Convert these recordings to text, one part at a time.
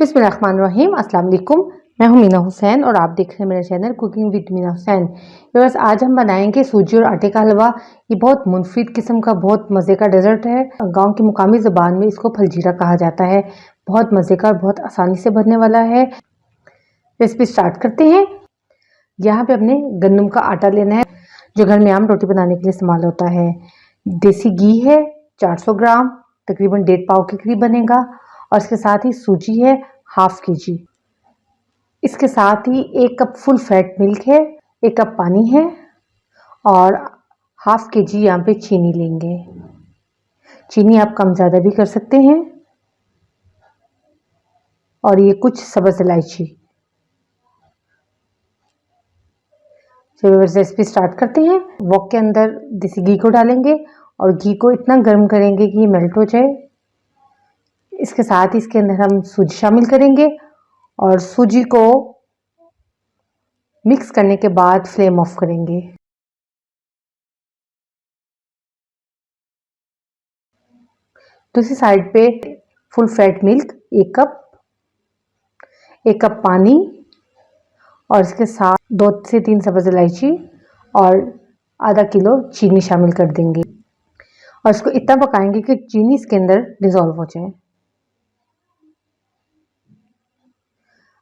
बिस्मिल्लाहिर्रहमानिर्रहीम। अस्सलाम वालेकुम। मैं हूं मीना हुसैन और आप देख रहे हैं मेरा channel cooking with Meena Hussain. बस आज हम बनाएंगे सूजी और आटे का हलवा। ये बहुत मुफीद किस्म का बहुत मज़े का डेजर्ट है। गांव की मुकामी ज़बान में इसको फलजीरा कहा जाता है। बहुत मज़े का और बहुत आसानी से बनने वाला है। रेसिपी स्टार्ट करते हैं। यहाँ पे हमने गंदम का आटा लेना है जो घर में आम रोटी बनाने के लिए इस्तेमाल होता है। देसी घी है 400 ग्राम, तकरीबन 1.5 पाव के करीब बनेगा। और इसके साथ ही सूजी है 1/2 kg। इसके साथ ही 1 कप फुल फैट मिल्क है, 1 कप पानी है और 1/2 kg यहाँ पे चीनी लेंगे। चीनी आप कम ज़्यादा भी कर सकते हैं। और ये कुछ सब्ज़ इलायची। चलिए रेसिपी स्टार्ट करते हैं। वॉक के अंदर देसी घी को डालेंगे और घी को इतना गर्म करेंगे कि ये मेल्ट हो जाए। इसके साथ ही इसके अंदर हम सूजी शामिल करेंगे और सूजी को मिक्स करने के बाद फ्लेम ऑफ करेंगे। दूसरी साइड पे full fat milk 1 cup, 1 cup पानी और इसके साथ 2 से 3 सब्ज़ इलायची और आधा किलो चीनी शामिल कर देंगे और इसको इतना पकाएंगे कि चीनी इसके अंदर डिज़ोल्व हो जाए।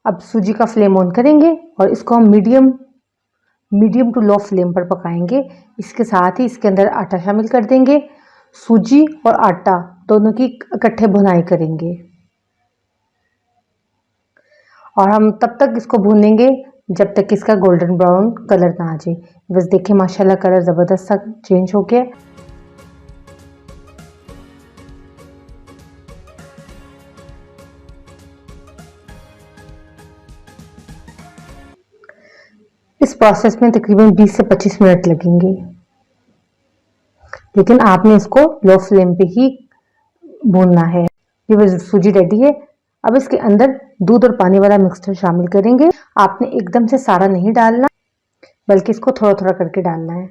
अब सूजी का फ्लेम ऑन करेंगे और इसको हम मीडियम टू लो फ्लेम पर पकाएंगे। इसके साथ ही इसके अंदर आटा शामिल कर देंगे। सूजी और आटा दोनों की इकट्ठे भुनाई करेंगे और हम तब तक इसको भूनेंगे जब तक इसका गोल्डन ब्राउन कलर ना आ जाए। बस देखिए माशाल्लाह कलर ज़बरदस्त सा चेंज हो गया। इस प्रोसेस में तकरीबन 20 से 25 मिनट लगेंगे, लेकिन आपने इसको लो फ्लेम पे ही भूनना है। ये सूजी रेडी है। अब इसके अंदर दूध और पानी वाला मिक्सचर शामिल करेंगे। आपने एकदम से सारा नहीं डालना, बल्कि इसको थोड़ा थोड़ा करके डालना है।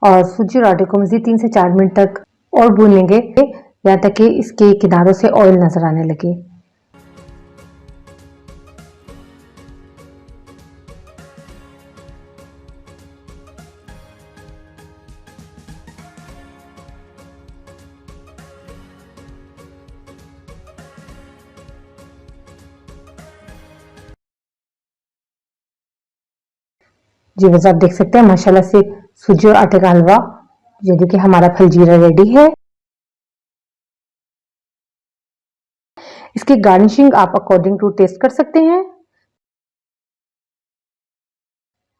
और सूजी और आटे को मज़ीद 3 से 4 मिनट तक और भूनेंगे, यहाँ तक कि इसके किनारों से ऑयल नजर आने लगे। जी बस आप देख सकते हैं माशाल्लाह से सूजी और आटे का हलवा यानी कि हमारा फलजीरा रेडी है। इसकी गार्निशिंग आप अकॉर्डिंग टू टेस्ट कर सकते हैं।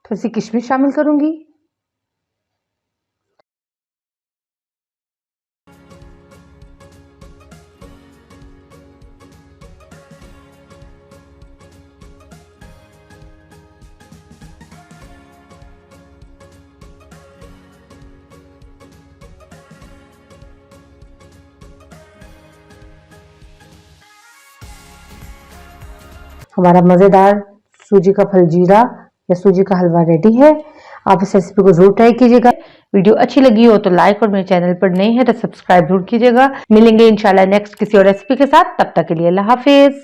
थोड़ी सी किशमिश शामिल करूंगी। हमारा मज़ेदार सूजी का फलजीरा या सूजी का हलवा रेडी है। आप इस रेसिपी को जरूर ट्राई कीजिएगा। वीडियो अच्छी लगी हो तो लाइक और मेरे चैनल पर नए हैं तो सब्सक्राइब जरूर कीजिएगा। मिलेंगे इंशाल्लाह नेक्स्ट किसी और रेसिपी के साथ। तब तक के लिए अल्लाह हाफिज।